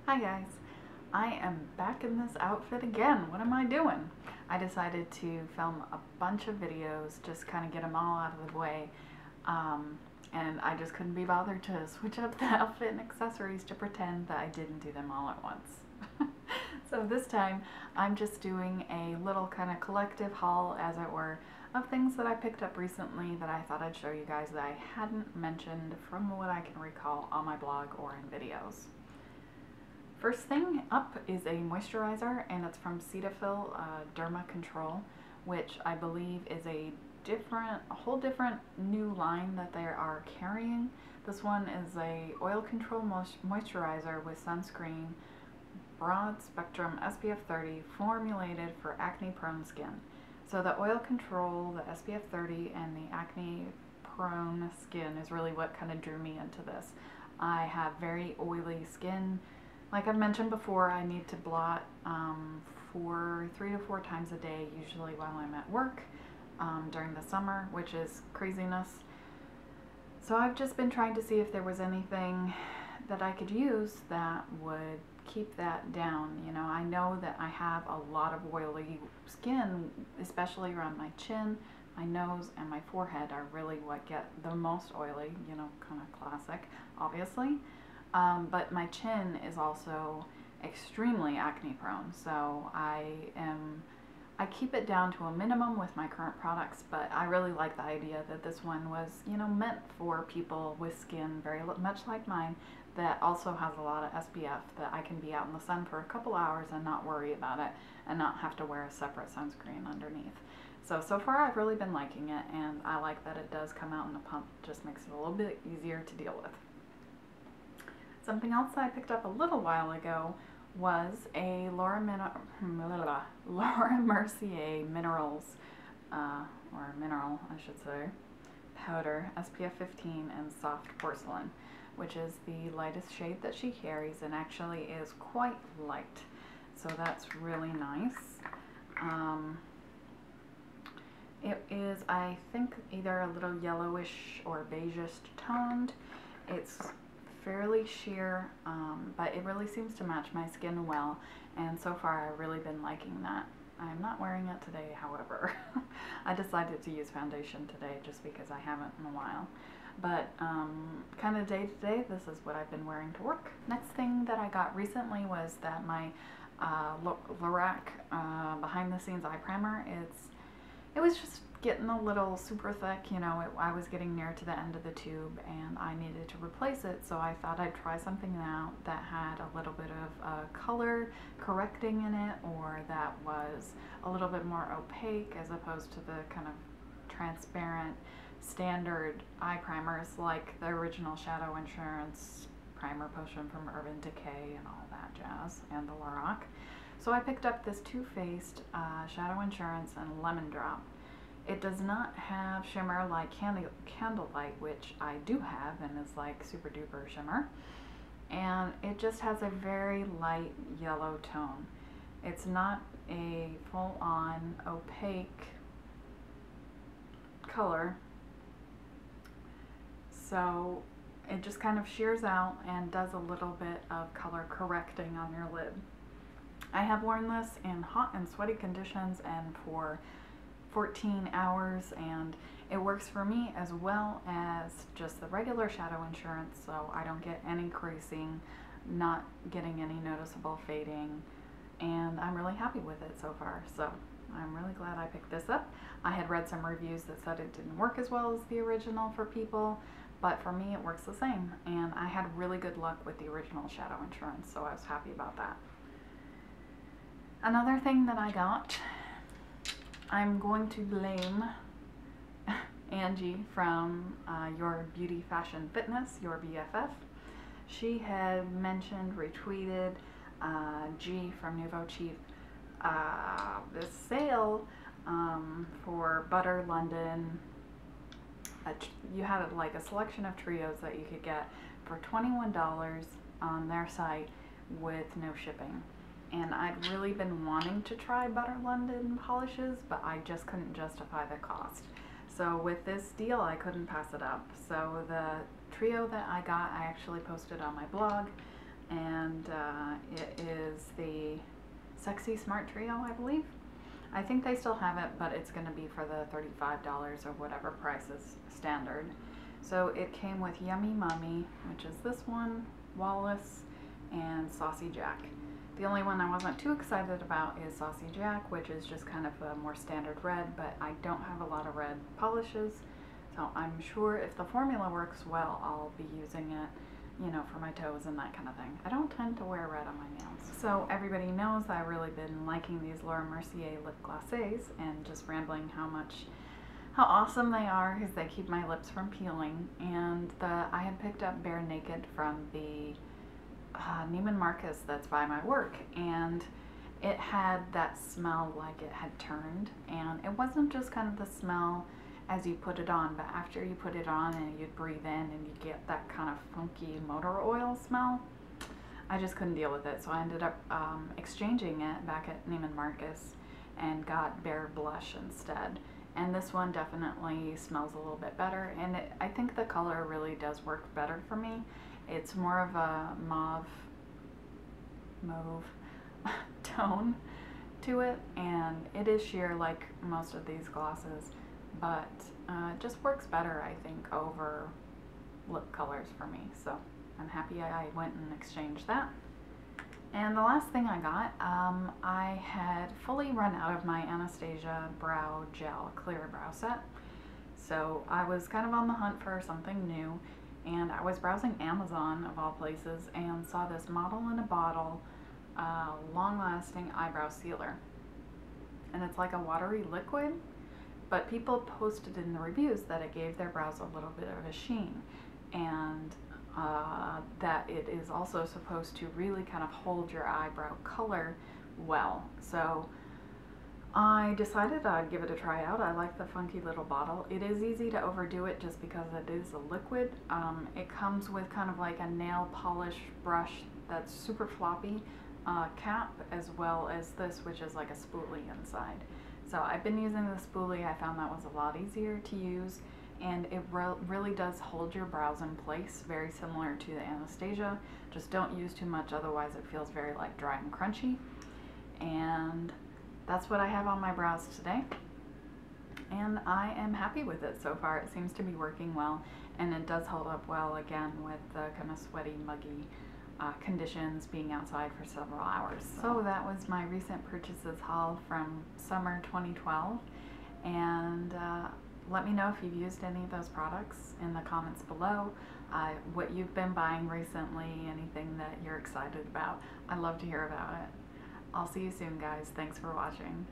Hi guys, I am back in this outfit again. What am I doing? I decided to film a bunch of videos, just kind of get them all out of the way, and I just couldn't be bothered to switch up the outfit and accessories to pretend that I didn't do them all at once. So this time I'm just doing a little kind of collective haul, as it were, of things that I picked up recently that I thought I'd show you guys that I hadn't mentioned from what I can recall on my blog or in videos. First thing up is a moisturizer, and it's from Cetaphil Dermacontrol, which I believe is a whole different new line that they are carrying. This one is a oil control moisturizer with sunscreen, broad spectrum SPF 30, formulated for acne prone skin. So the oil control, the SPF 30, and the acne prone skin is really what kind of drew me into this. I have very oily skin. Like I've mentioned before, I need to blot 3 to 4 times a day, usually while I'm at work during the summer, which is craziness. So I've just been trying to see if there was anything that I could use that would keep that down. You know, I know that I have a lot of oily skin, especially around my chin. My nose and my forehead are really what get the most oily, you know, kind of classic, obviously. But my chin is also extremely acne prone, so I keep it down to a minimum with my current products, but I really like the idea that this one was, you know, meant for people with skin very much like mine that also has a lot of SPF, that I can be out in the sun for a couple hours and not worry about it and not have to wear a separate sunscreen underneath. So far I've really been liking it, and I like that it does come out in a pump. Just makes it a little bit easier to deal with. Something else that I picked up a little while ago was a Laura Mercier minerals, or mineral I should say, powder, SPF 15 and soft porcelain, which is the lightest shade that she carries and actually is quite light. So that's really nice. It is, I think, either a little yellowish or beigeish toned. It's fairly sheer, but it really seems to match my skin well, and so far I've really been liking that. I'm not wearing it today, however. I decided to use foundation today just because I haven't in a while. But kind of day to day, this is what I've been wearing to work. Next thing that I got recently was that my Lorac behind the scenes eye primer. It was just getting a little super thick, you know. I was getting near to the end of the tube and I needed to replace it, so I thought I'd try something out that had a little bit of color correcting in it, or that was a little bit more opaque as opposed to the kind of transparent standard eye primers like the original Shadow Insurance primer potion from Urban Decay and all that jazz, and the Lorac. So I picked up this Too Faced Shadow Insurance and Lemon Drop. It does not have shimmer like Candlelight, which I do have and is like super duper shimmer. And it just has a very light yellow tone. It's not a full-on opaque color. So it just kind of shears out and does a little bit of color correcting on your lid. I have worn this in hot and sweaty conditions and for 14 hours, and it works for me as well as just the regular Shadow Insurance, so I don't get any creasing, not getting any noticeable fading, and I'm really happy with it so far. So I'm really glad I picked this up. I had read some reviews that said it didn't work as well as the original for people, but for me it works the same, and I had really good luck with the original Shadow Insurance, so I was happy about that. Another thing that I got, I'm going to blame Angie from Your Beauty Fashion Fitness, your BFF. She had mentioned, retweeted, G from Nouveau Cheap, this sale for Butter London. You had like a selection of trios that you could get for $21 on their site with no shipping. And I'd really been wanting to try Butter London polishes, but I just couldn't justify the cost. So with this deal, I couldn't pass it up. So the trio that I got, I actually posted on my blog. and it is the Sexy Smart Trio, I believe. I think they still have it, but it's going to be for the $35 or whatever price is standard. So it came with Yummy Mummy, which is this one, Wallis, and Saucy Jack. The only one I wasn't too excited about is Saucy Jack, which is just kind of a more standard red, but I don't have a lot of red polishes, so I'm sure if the formula works well, I'll be using it, you know, for my toes and that kind of thing. I don't tend to wear red on my nails. So everybody knows that I've really been liking these Mercier lip glacés and just rambling how awesome they are because they keep my lips from peeling. And I had picked up Bare Naked from the Neiman Marcus that's by my work, and it had that smell like it had turned, and it wasn't just kind of the smell as you put it on, but after you put it on and you'd breathe in and you get that kind of funky motor oil smell. I just couldn't deal with it, so I ended up exchanging it back at Neiman Marcus and got Bare Blush instead. And this one definitely smells a little bit better, and I think the color really does work better for me. It's more of a mauve tone to it, and it is sheer like most of these glosses, but it just works better, I think, over lip colors for me. So I'm happy I went and exchanged that. And the last thing I got, I had fully run out of my Anastasia Brow Gel Clear Brow Set. So I was kind of on the hunt for something new, and I was browsing Amazon of all places and saw this Model in a Bottle long-lasting eyebrow sealer. And it's like a watery liquid, but people posted in the reviews that it gave their brows a little bit of a sheen, and that it is also supposed to really kind of hold your eyebrow color well. So I decided I'd give it a try out. I like the funky little bottle. It is easy to overdo it just because it is a liquid. It comes with kind of like a nail polish brush that's super floppy cap, as well as this, which is like a spoolie inside. So I've been using the spoolie. I found that was a lot easier to use, and it really does hold your brows in place, very similar to the Anastasia. Just don't use too much, otherwise it feels very like dry and crunchy. And that's what I have on my brows today, and I am happy with it so far. It seems to be working well, and it does hold up well again with the kind of sweaty, muggy conditions, being outside for several hours. So that was my recent purchases haul from summer 2012, and let me know if you've used any of those products in the comments below, what you've been buying recently, anything that you're excited about. I'd love to hear about it. I'll see you soon, guys. Thanks for watching.